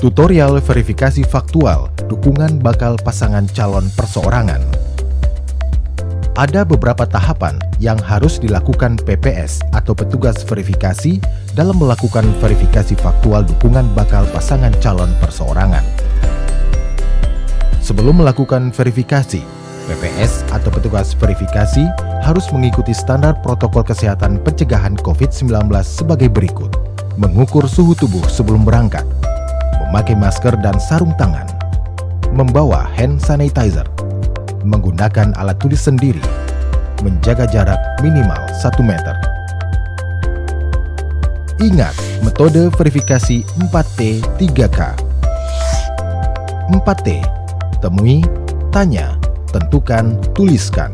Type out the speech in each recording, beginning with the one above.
Tutorial verifikasi faktual dukungan bakal pasangan calon perseorangan. Ada beberapa tahapan yang harus dilakukan PPS atau petugas verifikasi dalam melakukan verifikasi faktual dukungan bakal pasangan calon perseorangan. Sebelum melakukan verifikasi, PPS atau petugas verifikasi harus mengikuti standar protokol kesehatan pencegahan COVID-19 sebagai berikut: mengukur suhu tubuh sebelum berangkat, memakai masker dan sarung tangan, membawa hand sanitizer, menggunakan alat tulis sendiri, menjaga jarak minimal 1 meter. Ingat, metode verifikasi 4T 3K. 4T, temui, tanya, tentukan, tuliskan.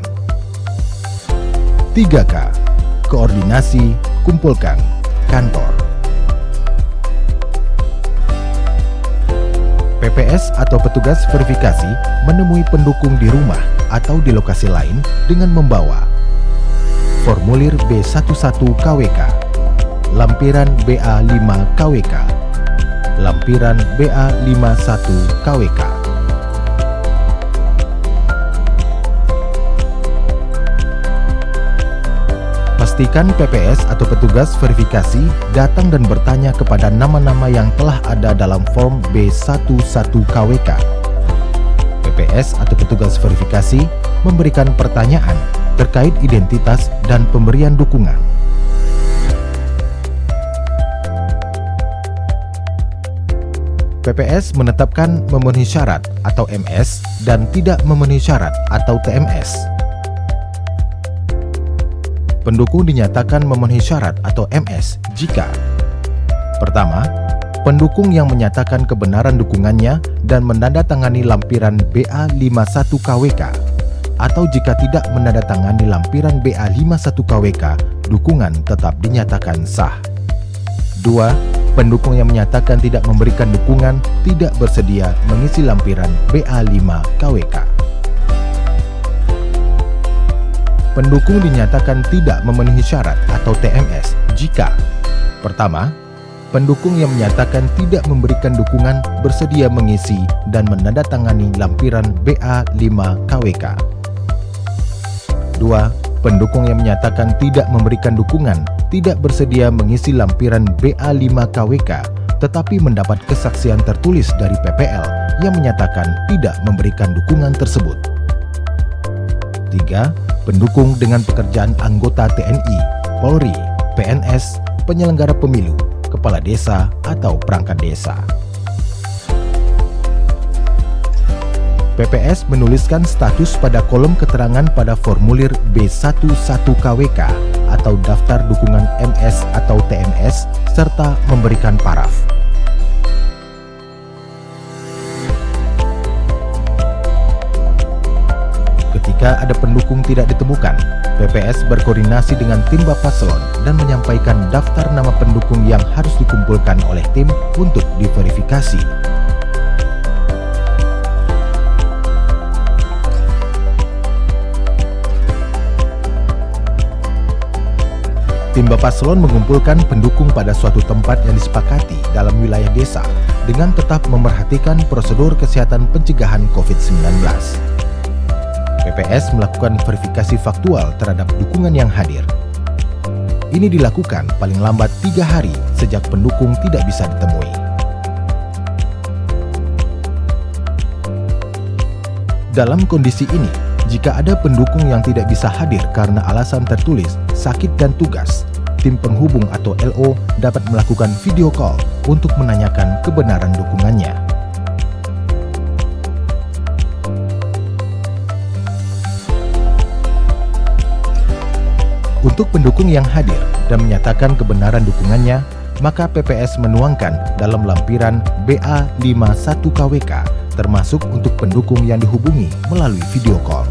3K, koordinasi, kumpulkan, kantor. PPS atau petugas verifikasi menemui pendukung di rumah atau di lokasi lain dengan membawa formulir B11 KWK, lampiran BA5 KWK, lampiran BA51 KWK. Pastikan PPS atau petugas verifikasi datang dan bertanya kepada nama-nama yang telah ada dalam form B11 KWK. PPS atau petugas verifikasi memberikan pertanyaan terkait identitas dan pemberian dukungan. PPS menetapkan memenuhi syarat atau MS dan tidak memenuhi syarat atau TMS. Pendukung dinyatakan memenuhi syarat atau MS jika: pertama, pendukung yang menyatakan kebenaran dukungannya dan menandatangani lampiran BA51 KWK, atau jika tidak menandatangani lampiran BA51 KWK, dukungan tetap dinyatakan sah. 2. Pendukung yang menyatakan tidak memberikan dukungan tidak bersedia mengisi lampiran BA5 KWK. Pendukung dinyatakan tidak memenuhi syarat atau TMS jika: pertama, pendukung yang menyatakan tidak memberikan dukungan bersedia mengisi dan menandatangani lampiran BA5 KWK. 2. Pendukung yang menyatakan tidak memberikan dukungan tidak bersedia mengisi lampiran BA5 KWK tetapi mendapat kesaksian tertulis dari PPL yang menyatakan tidak memberikan dukungan tersebut. 3. Pendukung dengan pekerjaan anggota TNI, Polri, PNS, penyelenggara pemilu, kepala desa, atau perangkat desa. PPS menuliskan status pada kolom keterangan pada formulir B11 KWK atau daftar dukungan MS atau TMS serta memberikan paraf. Ketika ada pendukung tidak ditemukan, PPS berkoordinasi dengan tim Paslon dan menyampaikan daftar nama pendukung yang harus dikumpulkan oleh tim untuk diverifikasi. Tim Paslon mengumpulkan pendukung pada suatu tempat yang disepakati dalam wilayah desa dengan tetap memerhatikan prosedur kesehatan pencegahan COVID-19. PPS melakukan verifikasi faktual terhadap dukungan yang hadir. Ini dilakukan paling lambat 3 hari sejak pendukung tidak bisa ditemui. Dalam kondisi ini, jika ada pendukung yang tidak bisa hadir karena alasan tertulis, sakit dan tugas, tim penghubung atau LO dapat melakukan video call untuk menanyakan kebenaran dukungannya. Untuk pendukung yang hadir dan menyatakan kebenaran dukungannya, maka PPS menuangkan dalam lampiran BA51 KWK, termasuk untuk pendukung yang dihubungi melalui video call.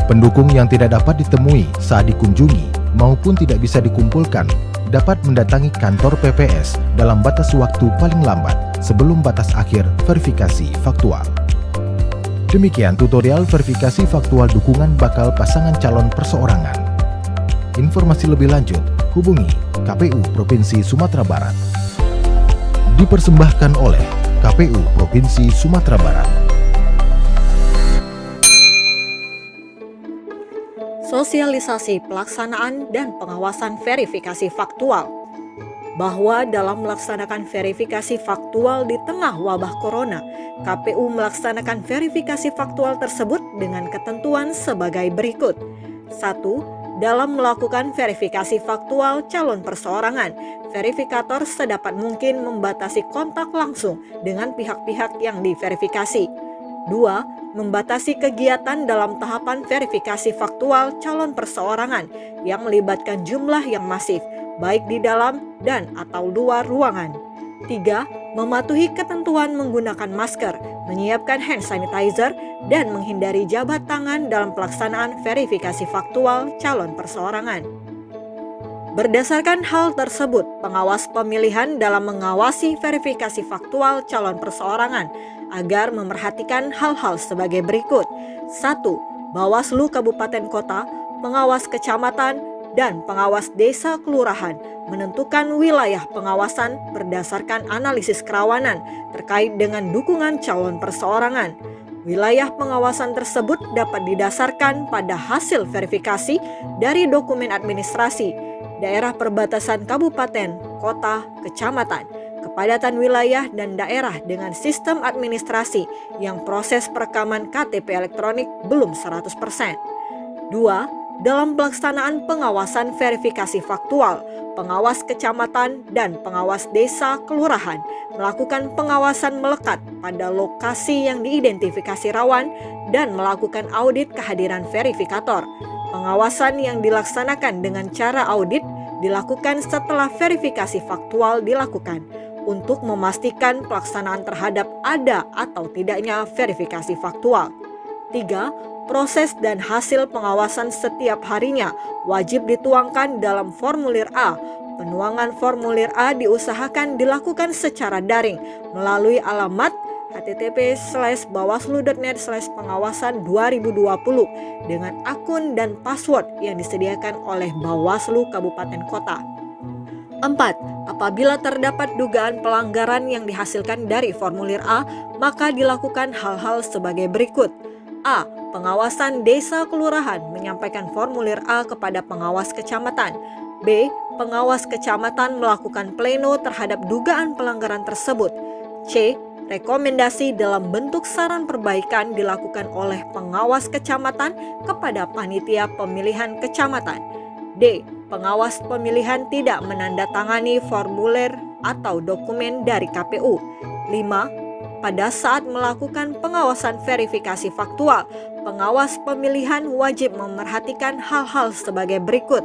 Pendukung yang tidak dapat ditemui saat dikunjungi maupun tidak bisa dikumpulkan dapat mendatangi kantor PPS dalam batas waktu paling lambat sebelum batas akhir verifikasi faktual. Demikian tutorial verifikasi faktual dukungan bakal pasangan calon perseorangan. Informasi lebih lanjut, hubungi KPU Provinsi Sumatera Barat. dipersembahkan oleh KPU Provinsi Sumatera Barat. Sosialisasi pelaksanaan dan pengawasan verifikasi faktual. Bahwa dalam melaksanakan verifikasi faktual di tengah wabah corona, KPU melaksanakan verifikasi faktual tersebut dengan ketentuan sebagai berikut. 1. Dalam melakukan verifikasi faktual calon perseorangan, verifikator sedapat mungkin membatasi kontak langsung dengan pihak-pihak yang diverifikasi. 2. Membatasi kegiatan dalam tahapan verifikasi faktual calon perseorangan yang melibatkan jumlah yang masif, baik di dalam dan atau luar ruangan. 3. Mematuhi ketentuan menggunakan masker, menyiapkan hand sanitizer, dan menghindari jabat tangan dalam pelaksanaan verifikasi faktual calon perseorangan. Berdasarkan hal tersebut, pengawas pemilihan dalam mengawasi verifikasi faktual calon perseorangan agar memerhatikan hal-hal sebagai berikut. 1. Bawaslu Kabupaten Kota, pengawas kecamatan, dan pengawas desa kelurahan menentukan wilayah pengawasan berdasarkan analisis kerawanan terkait dengan dukungan calon perseorangan. Wilayah pengawasan tersebut dapat didasarkan pada hasil verifikasi dari dokumen administrasi, daerah perbatasan kabupaten, kota, kecamatan, kepadatan wilayah dan daerah dengan sistem administrasi yang proses perekaman KTP elektronik belum 100%. 2. Dalam pelaksanaan pengawasan verifikasi faktual, pengawas kecamatan dan pengawas desa kelurahan melakukan pengawasan melekat pada lokasi yang diidentifikasi rawan dan melakukan audit kehadiran verifikator. Pengawasan yang dilaksanakan dengan cara audit dilakukan setelah verifikasi faktual dilakukan untuk memastikan pelaksanaan terhadap ada atau tidaknya verifikasi faktual. 3. Proses dan hasil pengawasan setiap harinya wajib dituangkan dalam formulir A. Penuangan formulir A diusahakan dilakukan secara daring melalui alamat http://bawaslu.net/pengawasan2020 dengan akun dan password yang disediakan oleh Bawaslu Kabupaten Kota. 4. Apabila terdapat dugaan pelanggaran yang dihasilkan dari formulir A, maka dilakukan hal-hal sebagai berikut. A. Pengawasan desa kelurahan menyampaikan formulir A kepada pengawas kecamatan. B. Pengawas kecamatan melakukan pleno terhadap dugaan pelanggaran tersebut. C. Rekomendasi dalam bentuk saran perbaikan dilakukan oleh pengawas kecamatan kepada panitia pemilihan kecamatan. D. Pengawas pemilihan tidak menandatangani formulir atau dokumen dari KPU. 5. Pada saat melakukan pengawasan verifikasi faktual, pengawas pemilihan wajib memerhatikan hal-hal sebagai berikut.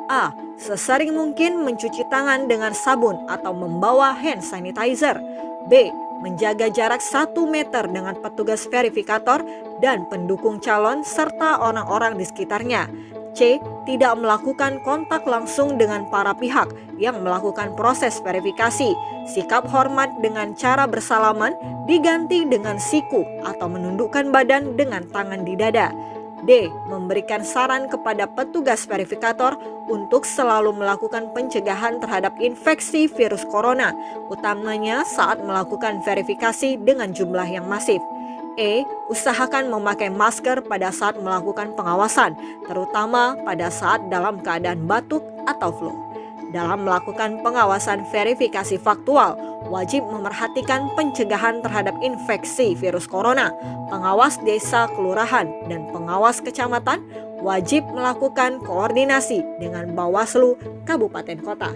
A. Sesering mungkin mencuci tangan dengan sabun atau membawa hand sanitizer. B. Menjaga jarak 1 meter dengan petugas verifikator dan pendukung calon serta orang-orang di sekitarnya. C. Tidak melakukan kontak langsung dengan para pihak yang melakukan proses verifikasi. Sikap hormat dengan cara bersalaman diganti dengan siku atau menundukkan badan dengan tangan di dada. D. Memberikan saran kepada petugas verifikator untuk selalu melakukan pencegahan terhadap infeksi virus corona, utamanya saat melakukan verifikasi dengan jumlah yang masif. E. Usahakan memakai masker pada saat melakukan pengawasan, terutama pada saat dalam keadaan batuk atau flu. Dalam melakukan pengawasan verifikasi faktual, wajib memerhatikan pencegahan terhadap infeksi virus corona. Pengawas desa kelurahan dan pengawas kecamatan wajib melakukan koordinasi dengan Bawaslu Kabupaten Kota.